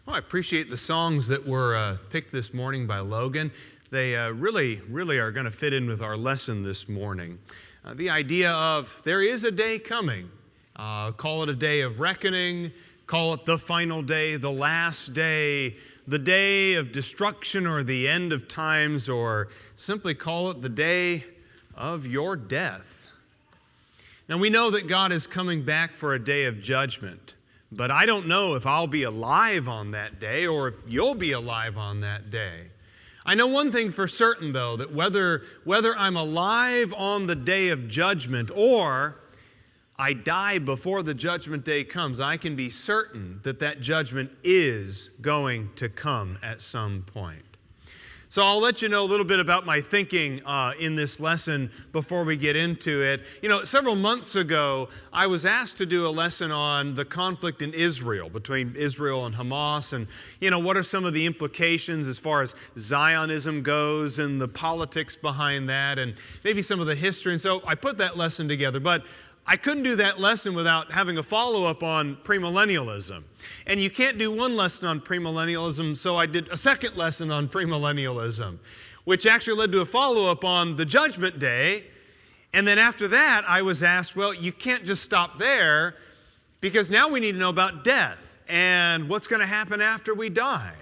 Well, I appreciate the songs that were picked this morning by Logan. They really are going to fit in with our lesson this morning. The idea of there is a day coming. Call it a day of reckoning. Call it the final day, the last day, the day of destruction or the end of times, or simply call it the day of your death. Now, we know that God is coming back for a day of judgment. But I don't know if I'll be alive on that day or if you'll be alive on that day. I know one thing for certain, though, that whether I'm alive on the day of judgment or I die before the judgment day comes, I can be certain that that judgment is going to come at some point. So I'll let you know a little bit about my thinking in this lesson before we get into it. You know, several months ago, I was asked to do a lesson on the conflict in Israel, between Israel and Hamas, and, you know, what are some of the implications as far as Zionism goes and the politics behind that, and maybe some of the history. And so I put that lesson together, but I couldn't do that lesson without having a follow-up on premillennialism. And you can't do one lesson on premillennialism, so I did a second lesson on premillennialism, which actually led to a follow-up on the Judgment Day. And then after that, I was asked, well, you can't just stop there, because now we need to know about death and what's going to happen after we die.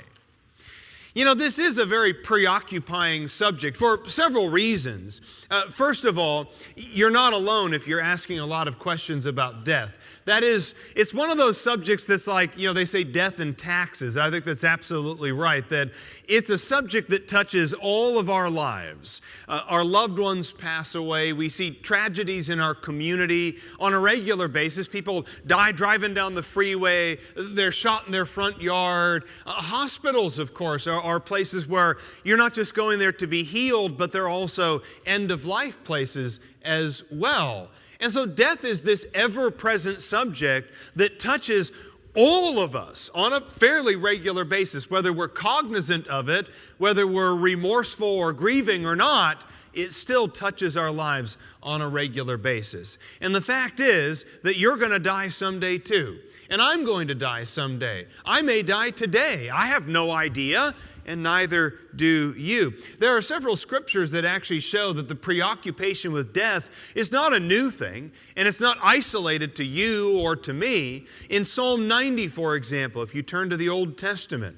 You know, this is a very preoccupying subject for several reasons. First of all, you're not alone if you're asking a lot of questions about death. That is, it's one of those subjects that's like, you know, they say death and taxes. I think that's absolutely right, that it's a subject that touches all of our lives. Our loved ones pass away. We see tragedies in our community on a regular basis. People die driving down the freeway. They're shot in their front yard. Hospitals, of course, are places where you're not just going there to be healed, but they're also end-of-life places as well. And so death is this ever-present subject that touches all of us on a fairly regular basis. Whether we're cognizant of it, whether we're remorseful or grieving or not, it still touches our lives on a regular basis. And the fact is that you're going to die someday too. And I'm going to die someday. I may die today. I have no idea, and neither do you. There are several scriptures that actually show that the preoccupation with death is not a new thing, and it's not isolated to you or to me. In Psalm 90, for example, if you turn to the Old Testament,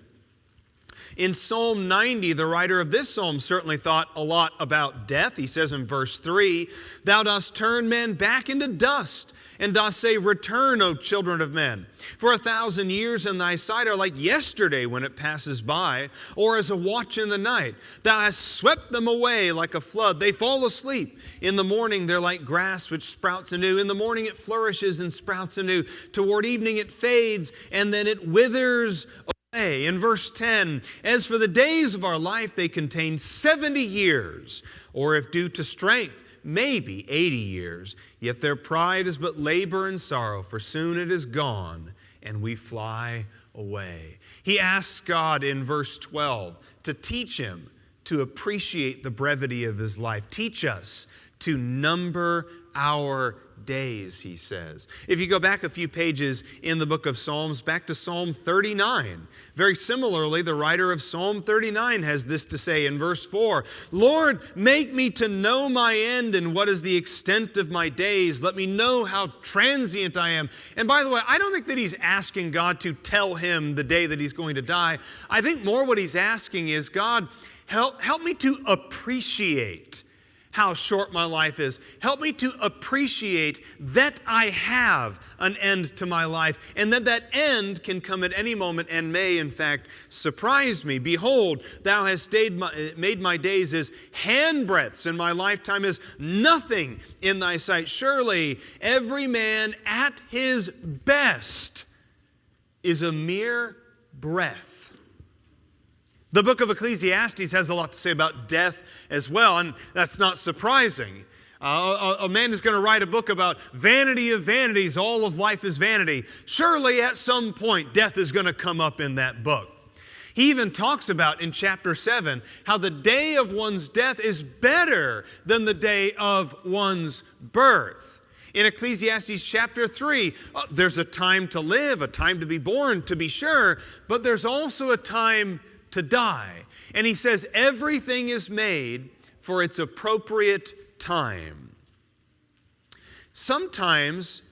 in Psalm 90, the writer of this psalm certainly thought a lot about death. He says in verse 3, "Thou dost turn men back into dust, and dost say, Return, O children of men. For 1,000 years in thy sight are like yesterday when it passes by, or as a watch in the night. Thou hast swept them away like a flood. They fall asleep. In the morning they're like grass which sprouts anew. In the morning it flourishes and sprouts anew. Toward evening it fades, and then it withers away." In verse 10, "As for the days of our life, they contain 70 years, or if due to strength, maybe 80 years. Yet their pride is but labor and sorrow, for soon it is gone, and we fly away." He asks God in verse 12 to teach him to appreciate the brevity of his life. Teach us to number our days, he says. If you go back a few pages in the book of Psalms, back to Psalm 39, very similarly, the writer of Psalm 39 has this to say in verse 4, "Lord, make me to know my end and what is the extent of my days. Let me know how transient I am." And by the way, I don't think that he's asking God to tell him the day that he's going to die. I think more what he's asking is, God, help me to appreciate how short my life is. Help me to appreciate that I have an end to my life, and that that end can come at any moment and may, in fact, surprise me. "Behold, thou hast made my days as handbreadths, and my lifetime is nothing in thy sight. Surely every man at his best is a mere breath." The book of Ecclesiastes has a lot to say about death as well, and that's not surprising. A man who's going to write a book about vanity of vanities, all of life is vanity. Surely at some point death is going to come up in that book. He even talks about in chapter 7 how the day of one's death is better than the day of one's birth. In Ecclesiastes chapter 3, there's a time to live, a time to be born, to be sure, but there's also a time to die. And he says everything is made for its appropriate time. Sometimes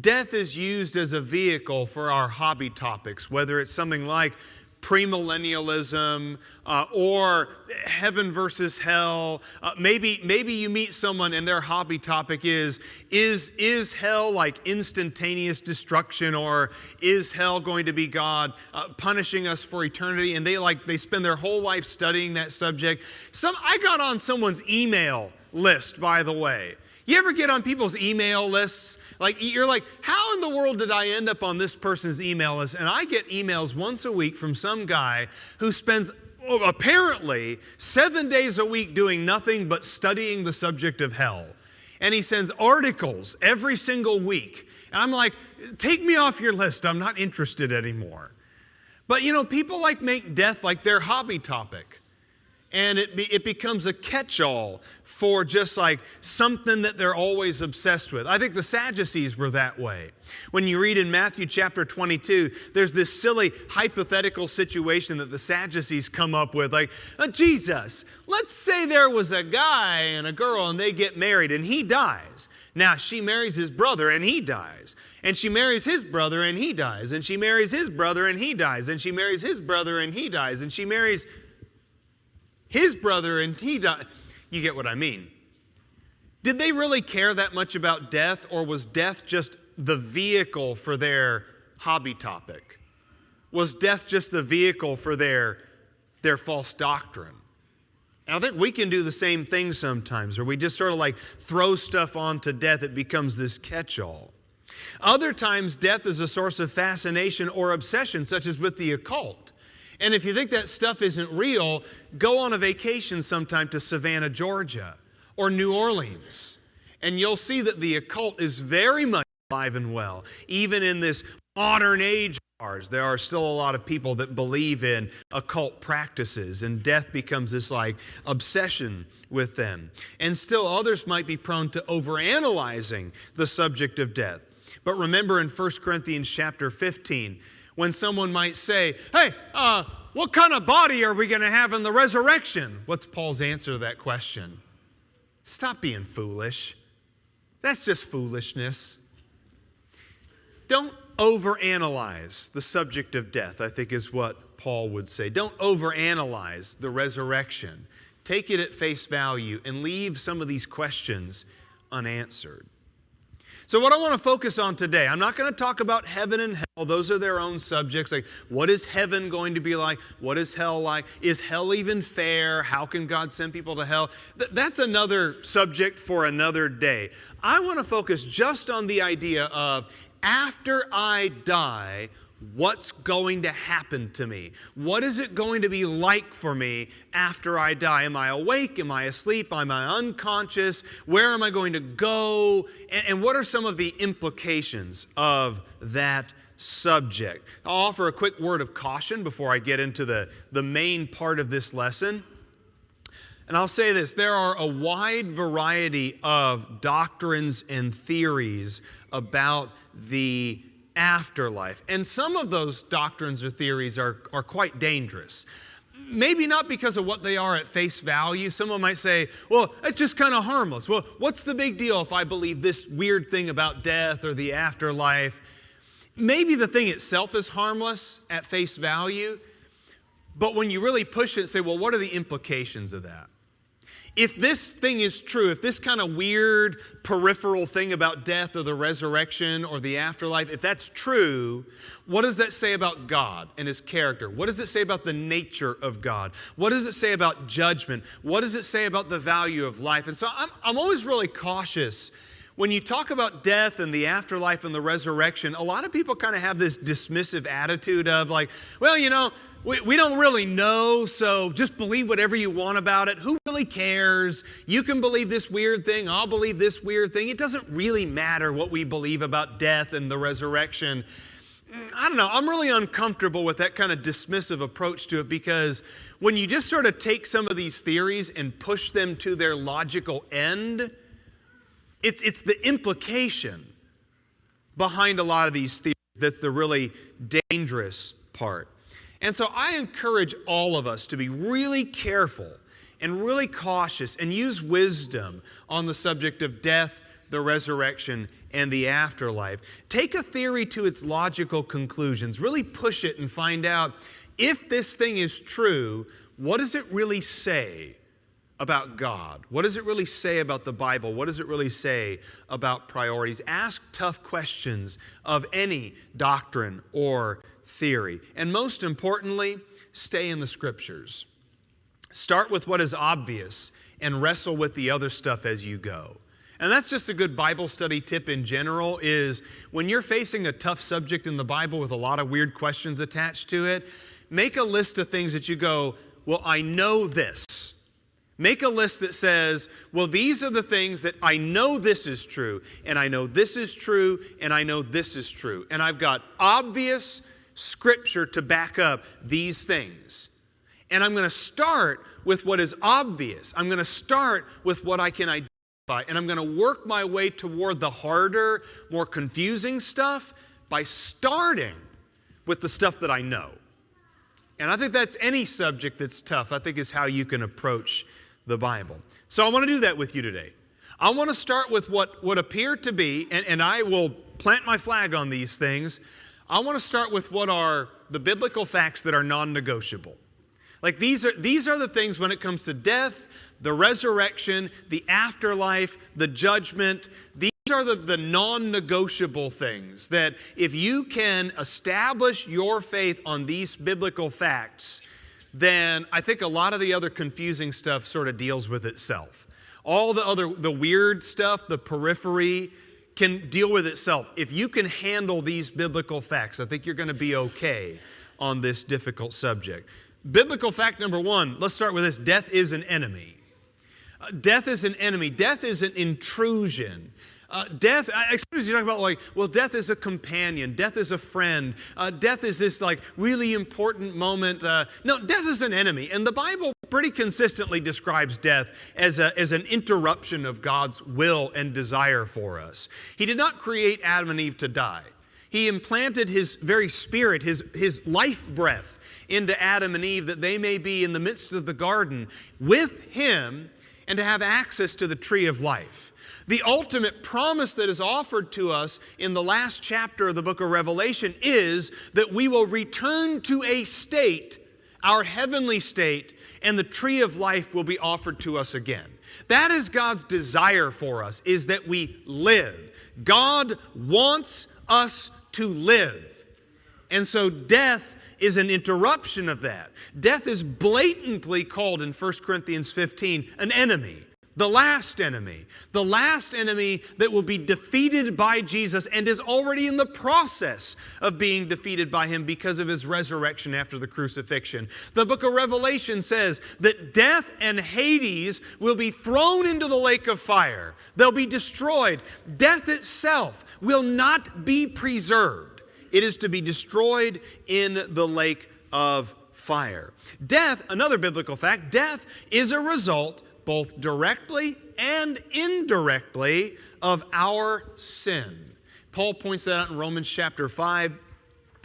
death is used as a vehicle for our hobby topics, whether it's something like premillennialism or heaven versus hell. Maybe you meet someone and their hobby topic is hell like instantaneous destruction, or is hell going to be God punishing us for eternity? And they spend their whole life studying that subject. I got on someone's email list, by the way. You ever get on people's email lists? Like, you're like, how in the world did I end up on this person's email list? And I get emails once a week from some guy who spends apparently 7 days a week doing nothing but studying the subject of hell. And he sends articles every single week. And I'm like, take me off your list. I'm not interested anymore. But people make death like their hobby topic. And it becomes a catch-all for just like something that they're always obsessed with. I think the Sadducees were that way. When you read in Matthew chapter 22, there's this silly hypothetical situation that the Sadducees come up with. Like, Jesus, let's say there was a guy and a girl and they get married and he dies. Now, she marries his brother and he dies. And she marries his brother and he dies. And she marries his brother and he dies. And she marries his brother and he dies. And she marries his brother and he died. You get what I mean. Did they really care that much about death, or was death just the vehicle for their hobby topic? Was death just the vehicle for their false doctrine? And I think we can do the same thing sometimes, where we just sort of like throw stuff onto death. It becomes this catch-all. Other times, death is a source of fascination or obsession, such as with the occult. And if you think that stuff isn't real, go on a vacation sometime to Savannah, Georgia, or New Orleans. And you'll see that the occult is very much alive and well. Even in this modern age of ours, there are still a lot of people that believe in occult practices, and death becomes this like obsession with them. And still others might be prone to overanalyzing the subject of death. But remember in 1 Corinthians chapter 15, when someone might say, hey, what kind of body are we going to have in the resurrection? What's Paul's answer to that question? Stop being foolish. That's just foolishness. Don't overanalyze the subject of death, I think is what Paul would say. Don't overanalyze the resurrection. Take it at face value and leave some of these questions unanswered. So what I want to focus on today, I'm not going to talk about heaven and hell. Those are their own subjects. Like, what is heaven going to be like? What is hell like? Is hell even fair? How can God send people to hell? That's another subject for another day. I want to focus just on the idea of, after I die, what's going to happen to me? What is it going to be like for me after I die? Am I awake? Am I asleep? Am I unconscious? Where am I going to go? And what are some of the implications of that subject? I'll offer a quick word of caution before I get into the main part of this lesson. And I'll say this, there are a wide variety of doctrines and theories about the afterlife. And some of those doctrines or theories are quite dangerous. Maybe not because of what they are at face value. Someone might say, well, it's just kind of harmless. Well, what's the big deal if I believe this weird thing about death or the afterlife? Maybe the thing itself is harmless at face value, but when you really push it and say, well, what are the implications of that? If this thing is true, if this kind of weird peripheral thing about death or the resurrection or the afterlife, if that's true, what does that say about God and His character? What does it say about the nature of God? What does it say about judgment? What does it say about the value of life? And so I'm always really cautious. When you talk about death and the afterlife and the resurrection, a lot of people kind of have this dismissive attitude of like, well, you know, we don't really know, so just believe whatever you want about it. Who really cares? You can believe this weird thing, I'll believe this weird thing. It doesn't really matter what we believe about death and the resurrection. I don't know, I'm really uncomfortable with that kind of dismissive approach to it, because when you just sort of take some of these theories and push them to their logical end, It's the implication behind a lot of these theories that's the really dangerous part. And so I encourage all of us to be really careful and really cautious and use wisdom on the subject of death, the resurrection, and the afterlife. Take a theory to its logical conclusions. Really push it and find out, if this thing is true, what does it really say about God? What does it really say about the Bible? What does it really say about priorities? Ask tough questions of any doctrine or theory. And most importantly, stay in the Scriptures. Start with what is obvious and wrestle with the other stuff as you go. And that's just a good Bible study tip in general, is when you're facing a tough subject in the Bible with a lot of weird questions attached to it, make a list of things that you go, well, I know this. Make a list that says, well, these are the things that I know this is true, and I know this is true, and I know this is true. And I've got obvious Scripture to back up these things. And I'm going to start with what is obvious. I'm going to start with what I can identify. And I'm going to work my way toward the harder, more confusing stuff by starting with the stuff that I know. And I think that's any subject that's tough, I think, is how you can approach the Bible. So I want to do that with you today. I want to start with what appear to be, and I will plant my flag on these things. I want to start with what are the biblical facts that are non-negotiable. Like these are the things when it comes to death, the resurrection, the afterlife, the judgment. These are the non-negotiable things that if you can establish your faith on these biblical facts, then I think a lot of the other confusing stuff sort of deals with itself. All the weird stuff, the periphery, can deal with itself. If you can handle these biblical facts, I think you're going to be okay on this difficult subject. Biblical fact number one, let's start with this. Death is an enemy. Death is an enemy. Death is an intrusion. Death, you talk about death is a companion. Death is a friend. Death is this really important moment. No, death is an enemy. And the Bible pretty consistently describes death as an interruption of God's will and desire for us. He did not create Adam and Eve to die. He implanted His very spirit, His life breath into Adam and Eve that they may be in the midst of the garden with Him and to have access to the tree of life. The ultimate promise that is offered to us in the last chapter of the book of Revelation is that we will return to a state, our heavenly state, and the tree of life will be offered to us again. That is God's desire for us, is that we live. God wants us to live. And so death is an interruption of that. Death is blatantly called in 1 Corinthians 15 an enemy. The last enemy that will be defeated by Jesus and is already in the process of being defeated by Him because of His resurrection after the crucifixion. The book of Revelation says that death and Hades will be thrown into the lake of fire. They'll be destroyed. Death itself will not be preserved. It is to be destroyed in the lake of fire. Death, another biblical fact, death is a result both directly and indirectly of our sin. Paul points that out in Romans chapter 5,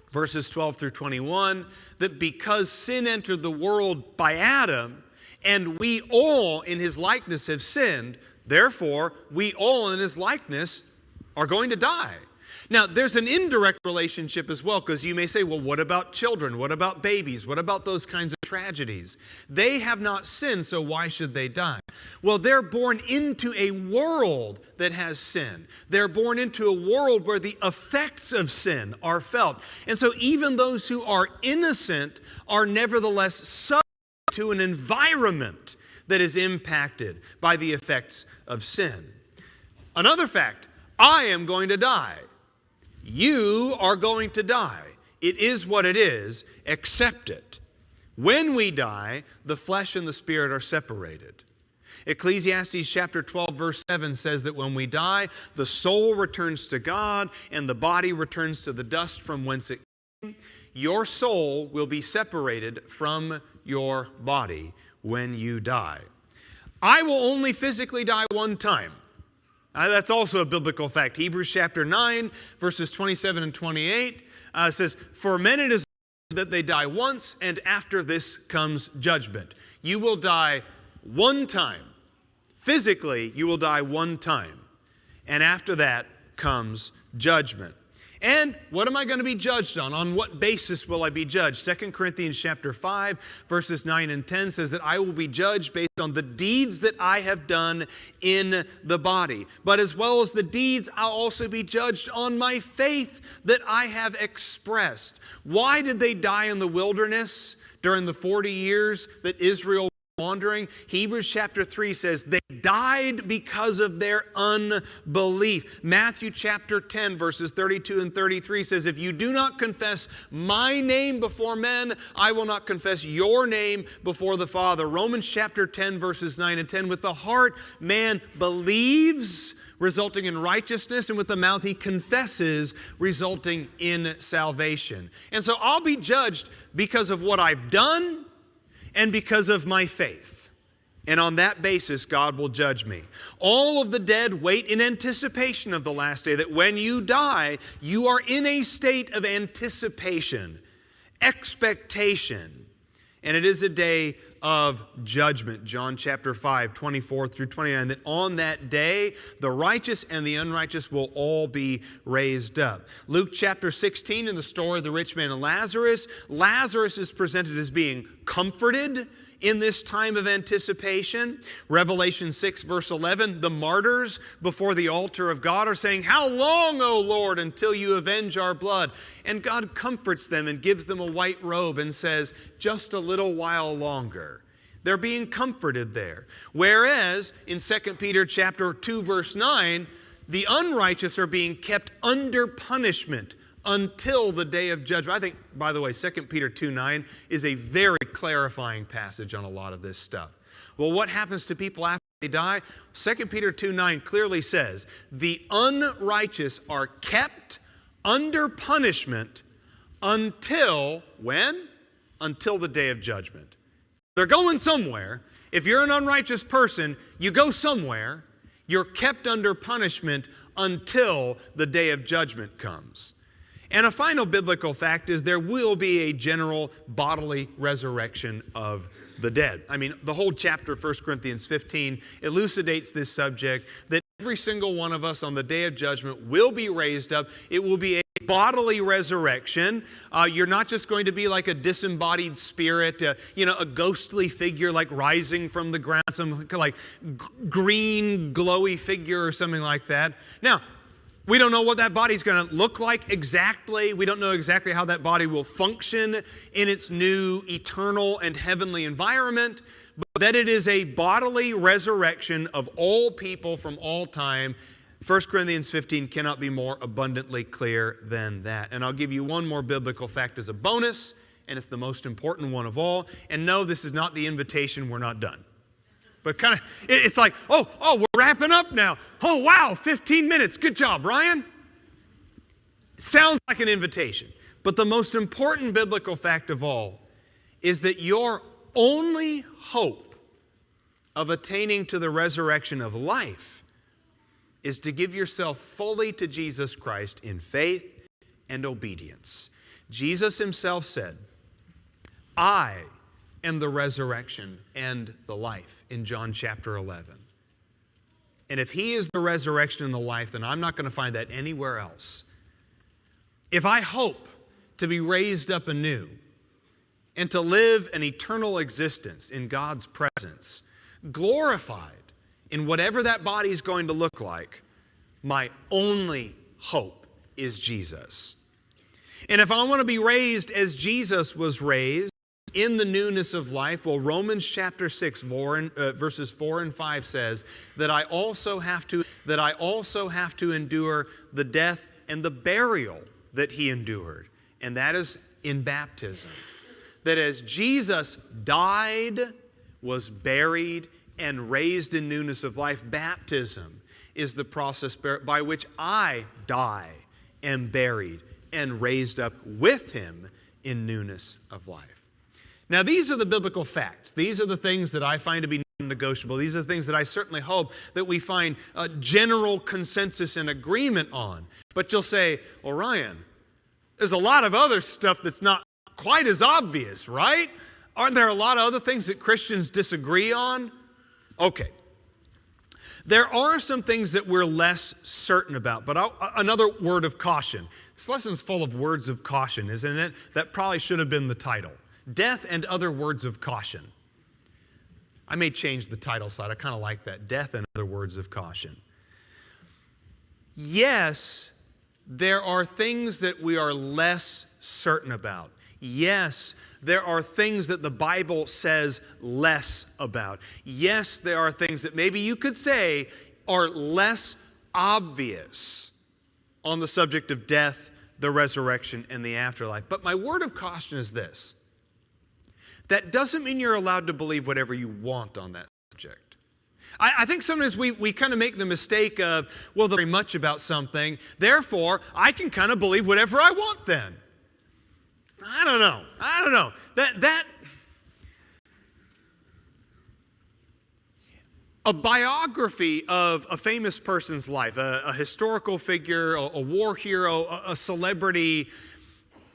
verses 12 through 21, that because sin entered the world by Adam, and we all in his likeness have sinned, therefore we all in his likeness are going to die. Now, there's an indirect relationship as well, because you may say, well, what about children? What about babies? What about those kinds of tragedies? They have not sinned, so why should they die? Well, they're born into a world that has sin. They're born into a world where the effects of sin are felt. And so even those who are innocent are nevertheless subject to an environment that is impacted by the effects of sin. Another fact, I am going to die. You are going to die. It is what it is. Accept it. When we die, the flesh and the spirit are separated. Ecclesiastes chapter 12 verse 7 says that when we die, the soul returns to God and the body returns to the dust from whence it came. Your soul will be separated from your body when you die. I will only physically die one time. That's also a biblical fact. Hebrews chapter 9, verses 27 and 28 says, "For men it is that they die once, and after this comes judgment." You will die one time. Physically, you will die one time. And after that comes judgment. And what am I going to be judged on? On what basis will I be judged? 2 Corinthians chapter 5, verses 9 and 10 says that I will be judged based on the deeds that I have done in the body. But as well as the deeds, I'll also be judged on my faith that I have expressed. Why did they die in the wilderness during the 40 years that Israel wandering? Hebrews chapter 3 says they died because of their unbelief. Matthew chapter 10 verses 32 and 33 says, "If you do not confess my name before men, I will not confess your name before the Father." Romans chapter 10 verses 9 and 10, "With the heart man believes, resulting in righteousness, and with the mouth he confesses, resulting in salvation." And so I'll be judged because of what I've done and because of my faith. And on that basis, God will judge me. All of the dead wait in anticipation of the last day, that when you die, you are in a state of anticipation, expectation. And it is a day of judgment. John chapter 5, 24 through 29, that on that day, the righteous and the unrighteous will all be raised up. Luke chapter 16, in the story of the rich man and Lazarus, Lazarus is presented as being comforted in this time of anticipation. Revelation 6 verse 11, the martyrs before the altar of God are saying, "How long, O Lord, until you avenge our blood?" And God comforts them and gives them a white robe and says, "Just a little while longer." They're being comforted there. Whereas in 2 Peter chapter 2 verse 9, the unrighteous are being kept under punishment until the day of judgment. I think, by the way, 2 Peter 2:9 is a very clarifying passage on a lot of this stuff. Well, what happens to people after they die? 2 Peter 2:9 clearly says, the unrighteous are kept under punishment until, when? Until the day of judgment. They're going somewhere. If you're an unrighteous person, you go somewhere. You're kept under punishment until the day of judgment comes. And a final biblical fact is there will be a general bodily resurrection of the dead. I mean, the whole chapter of 1 Corinthians 15 elucidates this subject, that every single one of us on the day of judgment will be raised up. It will be a bodily resurrection. You're not just going to be like a disembodied spirit, a ghostly figure like rising from the ground, some like green glowy figure or something like that. Now, we don't know what that body's going to look like exactly. We don't know exactly how that body will function in its new eternal and heavenly environment, but that it is a bodily resurrection of all people from all time. 1 Corinthians 15 cannot be more abundantly clear than that. And I'll give you one more biblical fact as a bonus, and it's the most important one of all. And no, this is not the invitation, we're not done. But kind of, it's like, oh, we're wrapping up now. Oh, wow, 15 minutes. Good job, Ryan. Sounds like an invitation. But the most important biblical fact of all is that your only hope of attaining to the resurrection of life is to give yourself fully to Jesus Christ in faith and obedience. Jesus himself said, "I am the resurrection and the life," in John chapter 11. And if he is the resurrection and the life, then I'm not going to find that anywhere else. If I hope to be raised up anew and to live an eternal existence in God's presence, glorified in whatever that body is going to look like, my only hope is Jesus. And if I want to be raised as Jesus was raised, in the newness of life, well, Romans chapter 6, verses 4 and 5 says that I also have to endure the death and the burial that he endured. And that is in baptism. That as Jesus died, was buried, and raised in newness of life, baptism is the process by which I die, am buried, and raised up with him in newness of life. Now, these are the biblical facts. These are the things that I find to be non-negotiable. These are things that I certainly hope that we find a general consensus and agreement on. But you'll say, well, Ryan, there's a lot of other stuff that's not quite as obvious, right? Aren't there a lot of other things that Christians disagree on? Okay. There are some things that we're less certain about, but another word of caution. This lesson's full of words of caution, isn't it? That probably should have been the title. Death and other words of caution. I may change the title side. I kind of like that. Death and other words of caution. Yes, there are things that we are less certain about. Yes, there are things that the Bible says less about. Yes, there are things that maybe you could say are less obvious on the subject of death, the resurrection, and the afterlife. But my word of caution is this. That doesn't mean you're allowed to believe whatever you want on that subject. I think sometimes we kind of make the mistake of, well, there's very much about something, therefore I can kind of believe whatever I want then. I don't know. A biography of a famous person's life, a historical figure, a war hero, a celebrity,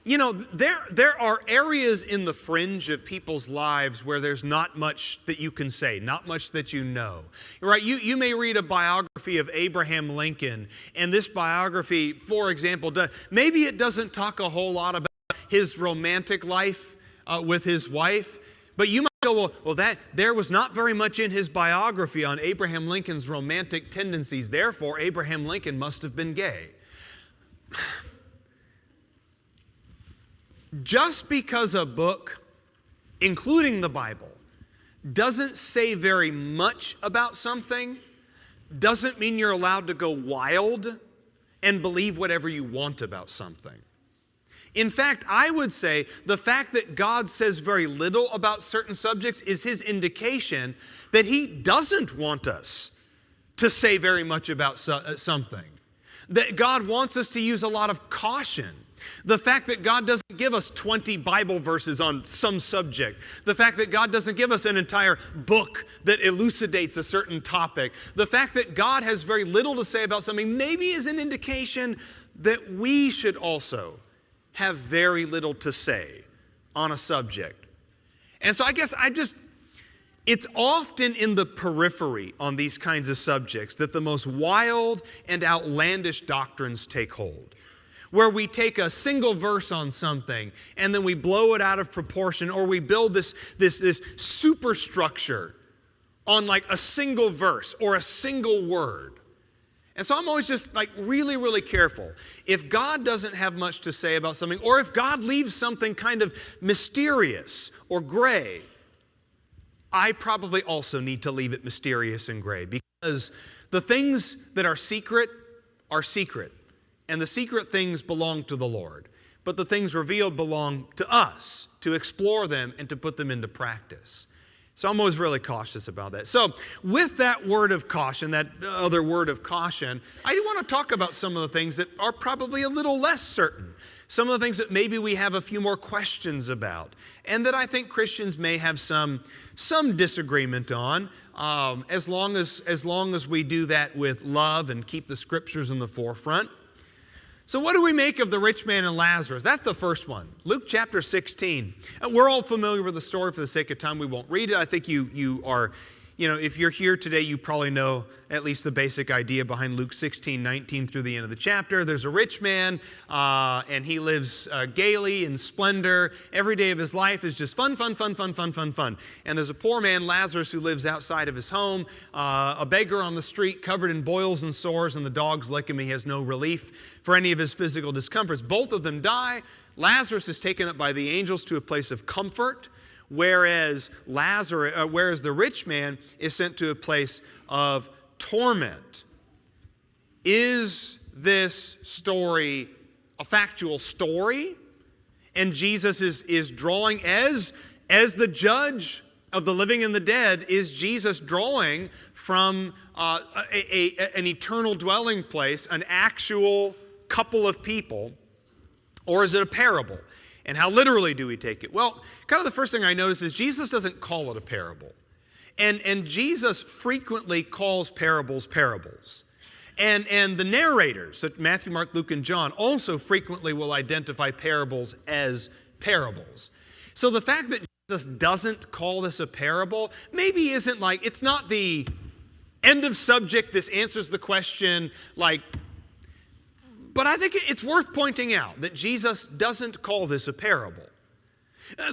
there are areas in the fringe of people's lives where there's not much that you can say, not much that you know. Right? You may read a biography of Abraham Lincoln, and this biography, for example, maybe it doesn't talk a whole lot about his romantic life with his wife, but you might go, well, there was not very much in his biography on Abraham Lincoln's romantic tendencies, therefore Abraham Lincoln must have been gay. Just because a book, including the Bible, doesn't say very much about something, doesn't mean you're allowed to go wild and believe whatever you want about something. In fact, I would say the fact that God says very little about certain subjects is his indication that he doesn't want us to say very much about something. That God wants us to use a lot of caution. The fact that God doesn't give us 20 Bible verses on some subject. The fact that God doesn't give us an entire book that elucidates a certain topic. The fact that God has very little to say about something maybe is an indication that we should also have very little to say on a subject. And so I guess it's often in the periphery on these kinds of subjects that the most wild and outlandish doctrines take hold. Where we take a single verse on something and then we blow it out of proportion, or we build this superstructure on like a single verse or a single word. And so I'm always just like really, really careful. If God doesn't have much to say about something, or if God leaves something kind of mysterious or gray, I probably also need to leave it mysterious and gray, because the things that are secret, and the secret things belong to the Lord. But the things revealed belong to us to explore them and to put them into practice. So I'm always really cautious about that. So with that word of caution, that other word of caution, I do want to talk about some of the things that are probably a little less certain. Some of the things that maybe we have a few more questions about, and that I think Christians may have some disagreement on, as long as we do that with love and keep the scriptures in the forefront. So what do we make of the rich man and Lazarus? That's the first one. Luke chapter 16. We're all familiar with the story. For the sake of time, we won't read it. I think you are, if you're here today, you probably know at least the basic idea behind Luke 16:19 through the end of the chapter. There's a rich man, and he lives gaily in splendor. Every day of his life is just fun. And there's a poor man, Lazarus, who lives outside of his home, a beggar on the street covered in boils and sores, and the dogs lick him. He has no relief for any of his physical discomforts. Both of them die. Lazarus is taken up by the angels to a place of comfort, whereas the rich man is sent to a place of torment. Is this story a factual story? And Jesus is drawing, as the judge of the living and the dead, is Jesus drawing from an eternal dwelling place, an actual couple of people, or is it a parable? And how literally do we take it? Well, kind of the first thing I notice is Jesus doesn't call it a parable. And Jesus frequently calls parables parables. And the narrators, Matthew, Mark, Luke, and John, also frequently will identify parables as parables. So the fact that Jesus doesn't call this a parable maybe isn't like, it's not the end of subject, this answers the question, like, but I think it's worth pointing out that Jesus doesn't call this a parable.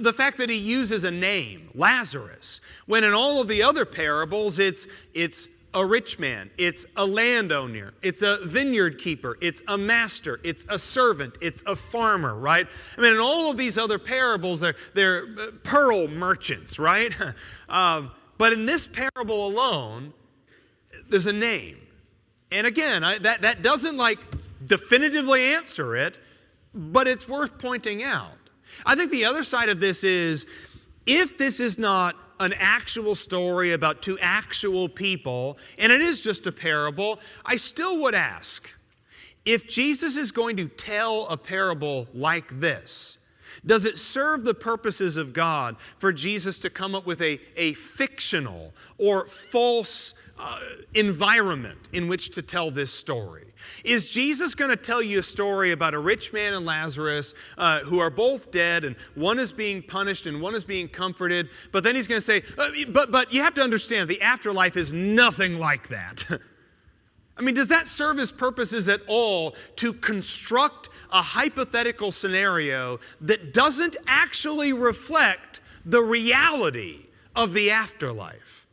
The fact that he uses a name, Lazarus, when in all of the other parables it's a rich man, it's a landowner, it's a vineyard keeper, it's a master, it's a servant, it's a farmer, right? I mean, in all of these other parables, they're pearl merchants, right? But in this parable alone, there's a name. And again, that doesn't like definitively answer it, but it's worth pointing out. I think the other side of this is, if this is not an actual story about two actual people, and it is just a parable, I still would ask, if Jesus is going to tell a parable like this, does it serve the purposes of God for Jesus to come up with a fictional or false environment in which to tell this story? Is Jesus going to tell you a story about a rich man and Lazarus who are both dead, and one is being punished and one is being comforted, but then he's going to say, but you have to understand, the afterlife is nothing like that. I mean, does that serve his purposes at all to construct a hypothetical scenario that doesn't actually reflect the reality of the afterlife?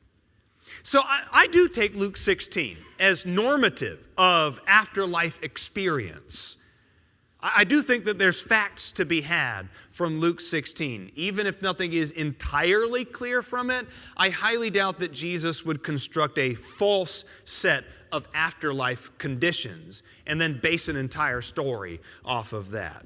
So I do take Luke 16 as normative of afterlife experience. I do think that there's facts to be had from Luke 16. Even if nothing is entirely clear from it, I highly doubt that Jesus would construct a false set of afterlife conditions and then base an entire story off of that.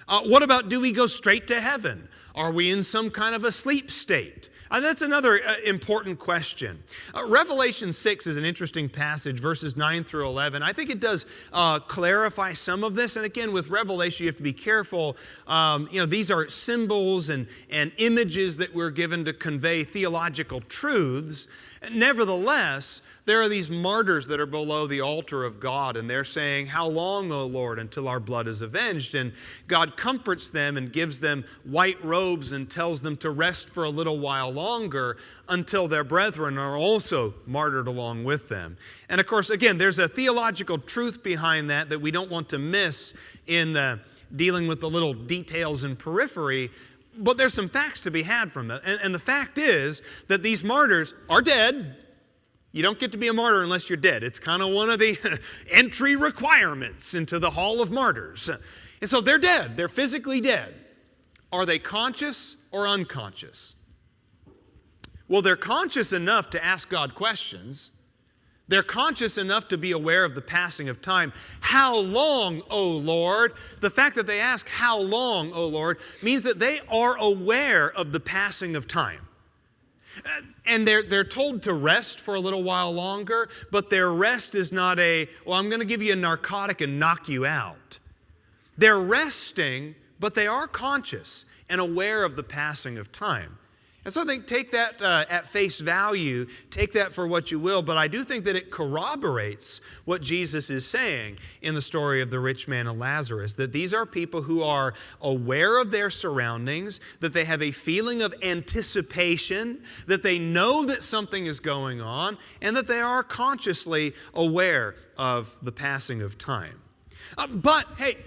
What about, do we go straight to heaven? Are we in some kind of a sleep state? That's another important question. Revelation 6 is an interesting passage, verses 9 through 11. I think it does clarify some of this. And again, with Revelation, you have to be careful. These are symbols and images that we're given to convey theological truths. Nevertheless, there are these martyrs that are below the altar of God, and they're saying, "How long, O Lord, until our blood is avenged?" And God comforts them and gives them white robes and tells them to rest for a little while longer until their brethren are also martyred along with them. And of course, again, there's a theological truth behind that we don't want to miss in dealing with the little details in periphery. But there's some facts to be had from that. And the fact is that these martyrs are dead. You don't get to be a martyr unless you're dead. It's kind of one of the entry requirements into the Hall of Martyrs. And so they're dead. They're physically dead. Are they conscious or unconscious? Well, they're conscious enough to ask God questions. They're conscious enough to be aware of the passing of time. How long, O Lord? The fact that they ask, "How long, O Lord?" means that they are aware of the passing of time. And they're told to rest for a little while longer, but their rest is not I'm going to give you a narcotic and knock you out. They're resting, but they are conscious and aware of the passing of time. And so I think take that at face value, take that for what you will, but I do think that it corroborates what Jesus is saying in the story of the rich man and Lazarus, that these are people who are aware of their surroundings, that they have a feeling of anticipation, that they know that something is going on, and that they are consciously aware of the passing of time. But, hey,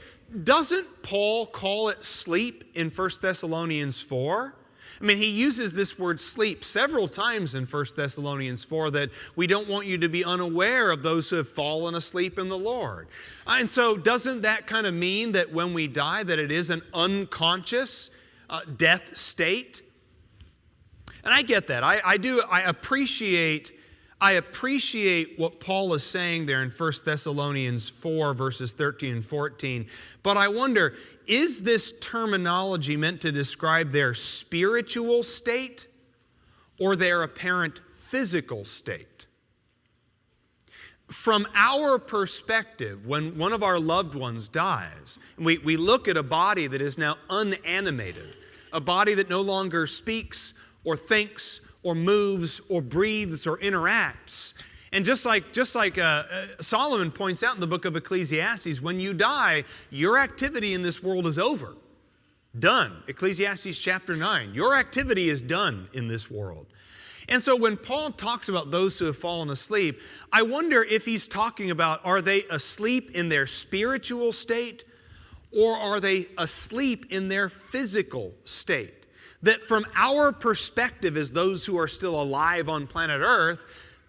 doesn't Paul call it sleep in 1 Thessalonians 4? I mean, he uses this word sleep several times in 1 Thessalonians 4, that we don't want you to be unaware of those who have fallen asleep in the Lord. And so doesn't that kind of mean that when we die, that it is an unconscious death state? And I get that. I appreciate what Paul is saying there in 1 Thessalonians 4, verses 13 and 14. But I wonder, is this terminology meant to describe their spiritual state or their apparent physical state? From our perspective, when one of our loved ones dies, we look at a body that is now unanimated, a body that no longer speaks or thinks or moves or breathes or interacts. And just like Solomon points out in the book of Ecclesiastes, when you die, your activity in this world is over. Done. Ecclesiastes chapter 9. Your activity is done in this world. And so when Paul talks about those who have fallen asleep, I wonder if he's talking about, are they asleep in their spiritual state, or are they asleep in their physical state? That from our perspective as those who are still alive on planet Earth,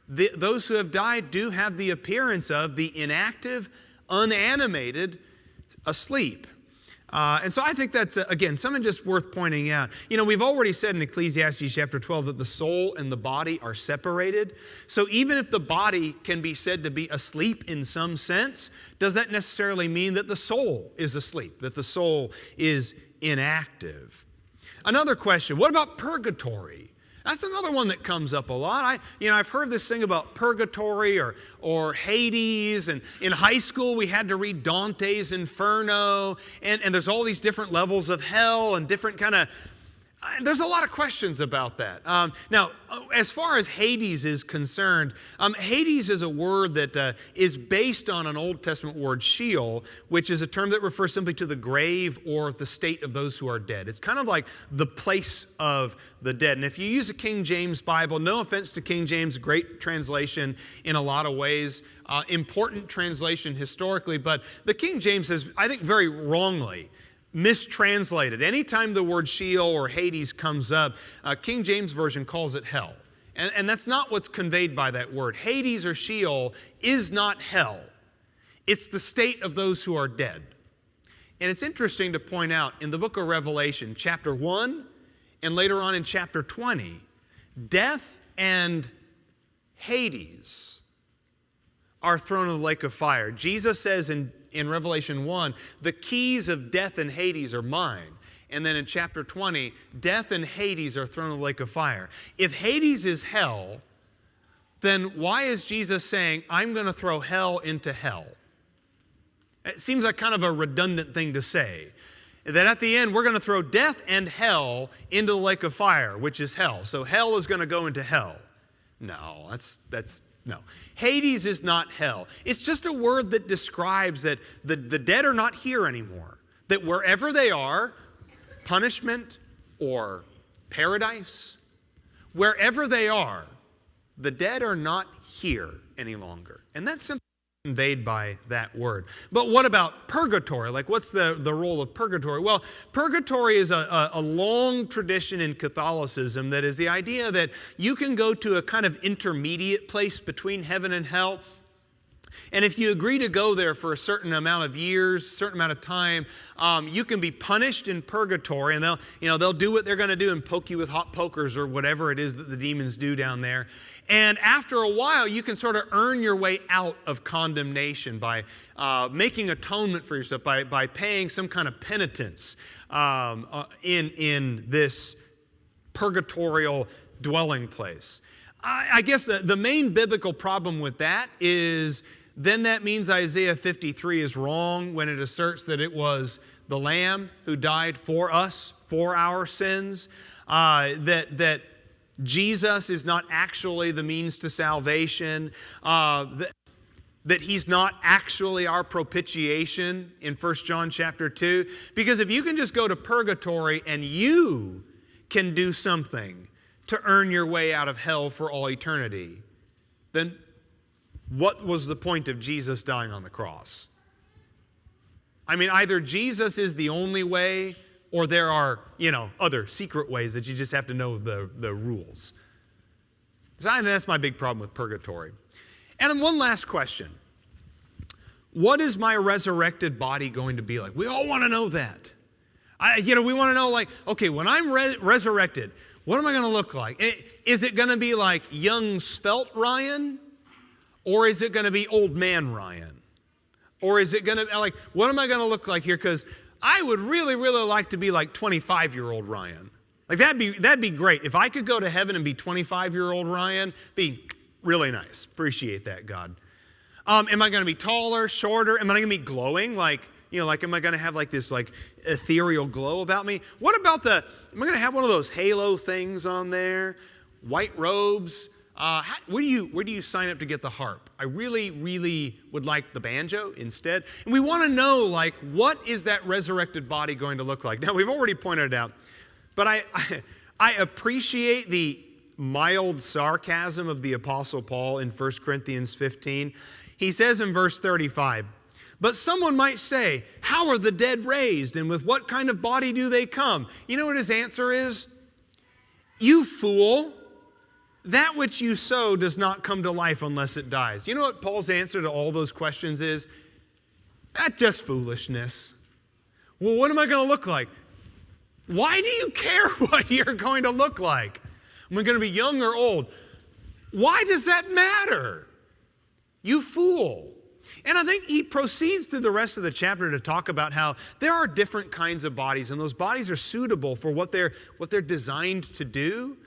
those who have died do have the appearance of the inactive, unanimated, asleep. And so I think that's, again, something just worth pointing out. You know, we've already said in Ecclesiastes chapter 12 that the soul and the body are separated. So even if the body can be said to be asleep in some sense, does that necessarily mean that the soul is asleep, that the soul is inactive? Another question, what about purgatory? That's another one that comes up a lot. I've heard this thing about purgatory or Hades, and in high school we had to read Dante's Inferno, and there's all these different levels of hell and different kind of, there's a lot of questions about that. Now, as far as Hades is concerned, Hades is a word that is based on an Old Testament word, Sheol, which is a term that refers simply to the grave or the state of those who are dead. It's kind of like the place of the dead. And if you use a King James Bible, no offense to King James, great translation in a lot of ways, important translation historically, but the King James has, I think very wrongly, mistranslated. Anytime the word Sheol or Hades comes up, King James Version calls it hell. And that's not what's conveyed by that word. Hades or Sheol is not hell. It's the state of those who are dead. And it's interesting to point out in the book of Revelation, chapter 1, and later on in chapter 20, death and Hades are thrown in the lake of fire. Jesus says in Revelation 1, the keys of death and Hades are mine. And then in chapter 20, death and Hades are thrown in the lake of fire. If Hades is hell, then why is Jesus saying, I'm going to throw hell into hell? It seems like kind of a redundant thing to say. That at the end, we're going to throw death and hell into the lake of fire, which is hell. So hell is going to go into hell. No, no. Hades is not hell. It's just a word that describes that the dead are not here anymore. That wherever they are, punishment or paradise, wherever they are, the dead are not here any longer. And that's simply conveyed by that word. But what about purgatory? Like, what's the role of purgatory? Well, purgatory is a long tradition in Catholicism that is the idea that you can go to a kind of intermediate place between heaven and hell. And if you agree to go there for a certain amount of years, certain amount of time, you can be punished in purgatory, and they'll do what they're going to do and poke you with hot pokers or whatever it is that the demons do down there. And after a while, you can sort of earn your way out of condemnation by making atonement for yourself, by paying some kind of penitence in this purgatorial dwelling place. I guess the main biblical problem with that is then that means Isaiah 53 is wrong when it asserts that it was the Lamb who died for us, for our sins, that Jesus is not actually the means to salvation, that He's not actually our propitiation in 1 John chapter 2. Because if you can just go to purgatory and you can do something to earn your way out of hell for all eternity, then what was the point of Jesus dying on the cross? I mean, either Jesus is the only way, or there are, other secret ways that you just have to know the rules. So that's my big problem with purgatory. And then one last question. What is my resurrected body going to be like? We all want to know that. We want to know, like, okay, when I'm resurrected, what am I going to look like? Is it going to be like young, svelte Ryan? Or is it going to be old man Ryan? Or is it going to, like, what am I going to look like here? Because I would really, really like to be like 25-year-old Ryan. Like, that'd be great. If I could go to heaven and be 25-year-old Ryan, be really nice. Appreciate that, God. Am I going to be taller, shorter? Am I going to be glowing? Like, am I going to have like this like ethereal glow about me? What about am I going to have one of those halo things on there? white robes. Where do you sign up to get the harp? I really, really would like the banjo instead. And we want to know, like, what is that resurrected body going to look like? Now, we've already pointed it out, but I appreciate the mild sarcasm of the Apostle Paul in 1 Corinthians 15. He says in verse 35, "But someone might say, how are the dead raised, and with what kind of body do they come?" You know what his answer is? "You fool, that which you sow does not come to life unless it dies." You know what Paul's answer to all those questions is? That's just foolishness. Well, what am I going to look like? Why do you care what you're going to look like? Am I going to be young or old? Why does that matter? You fool. And I think he proceeds through the rest of the chapter to talk about how there are different kinds of bodies, and those bodies are suitable for what they're designed to do.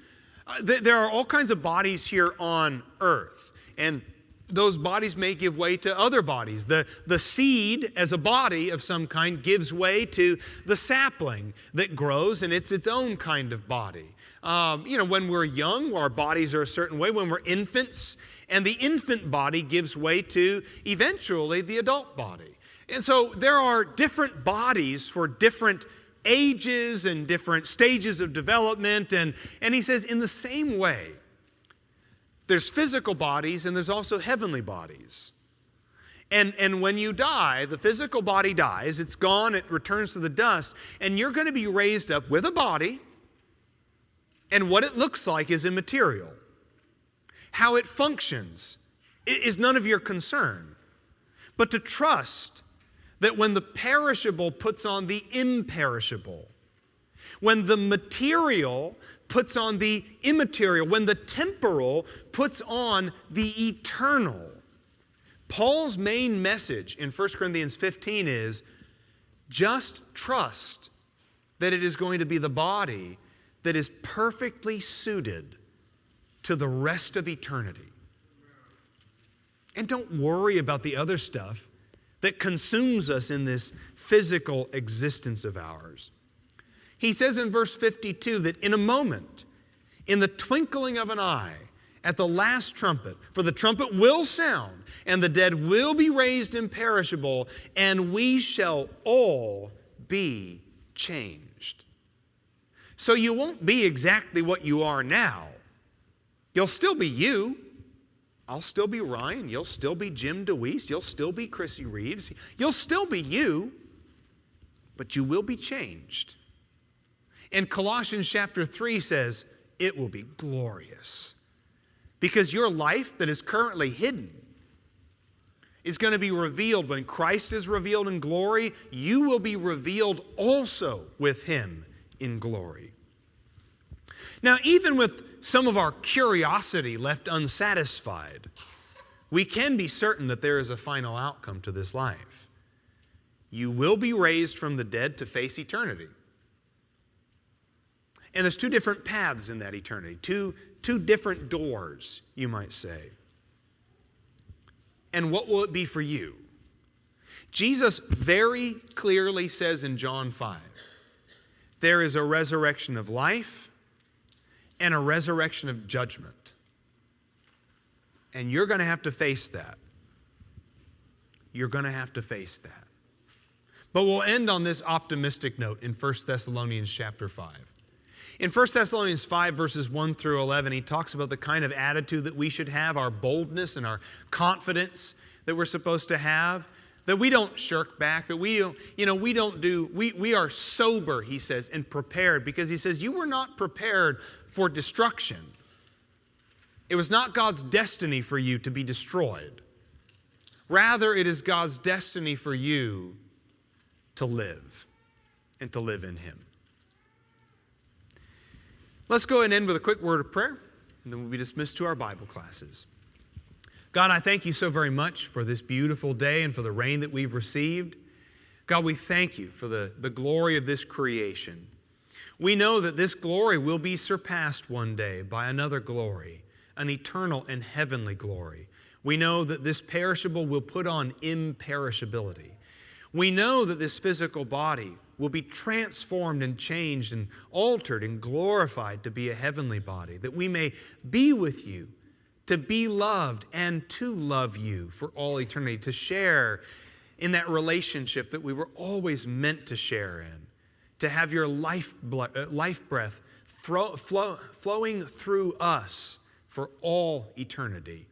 There are all kinds of bodies here on earth, and those bodies may give way to other bodies. The seed as a body of some kind gives way to the sapling that grows, and it's its own kind of body. When we're young, our bodies are a certain way. When we're infants, and the infant body gives way to, eventually, the adult body. And so there are different bodies for different ages and different stages of development. And he says, in the same way, there's physical bodies and there's also heavenly bodies. And when you die, the physical body dies, it's gone, it returns to the dust, and you're going to be raised up with a body, and what it looks like is immaterial. How it functions is none of your concern. But to trust that when the perishable puts on the imperishable, when the material puts on the immaterial, when the temporal puts on the eternal. Paul's main message in 1 Corinthians 15 is just trust that it is going to be the body that is perfectly suited to the rest of eternity. And don't worry about the other stuff that consumes us in this physical existence of ours. He says in verse 52 that in a moment, in the twinkling of an eye, at the last trumpet, for the trumpet will sound, and the dead will be raised imperishable, and we shall all be changed. So you won't be exactly what you are now. You'll still be you. I'll still be Ryan. You'll still be Jim DeWeese. You'll still be Chrissy Reeves. You'll still be you, but you will be changed. And Colossians chapter 3 says, it will be glorious. Because your life that is currently hidden is going to be revealed. When Christ is revealed in glory, you will be revealed also with Him in glory. Now, even with some of our curiosity left unsatisfied, we can be certain that there is a final outcome to this life. You will be raised from the dead to face eternity. And there's two different paths in that eternity, two different doors, you might say. And what will it be for you? Jesus very clearly says in John 5, there is a resurrection of life and a resurrection of judgment. And you're going to have to face that. You're going to have to face that. But we'll end on this optimistic note in 1 Thessalonians chapter 5. In 1 Thessalonians 5, verses 1 through 11, he talks about the kind of attitude that we should have, our boldness and our confidence that we're supposed to have, that we don't shirk back, that we are sober, he says, and prepared, because he says, you were not prepared for destruction. It was not God's destiny for you to be destroyed. Rather, it is God's destiny for you to live and to live in Him. Let's go and end with a quick word of prayer, and then we'll be dismissed to our Bible classes. God, I thank you so very much for this beautiful day and for the rain that we've received. God, we thank you for the glory of this creation. We know that this glory will be surpassed one day by another glory, an eternal and heavenly glory. We know that this perishable will put on imperishability. We know that this physical body will be transformed and changed and altered and glorified to be a heavenly body, that we may be with you, to be loved and to love you for all eternity, to share in that relationship that we were always meant to share in, to have your life breath flowing through us for all eternity.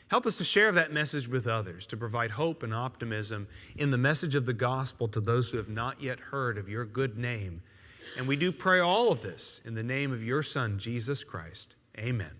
Help us to share that message with others, to provide hope and optimism in the message of the gospel to those who have not yet heard of your good name. And we do pray all of this in the name of your Son, Jesus Christ. Amen.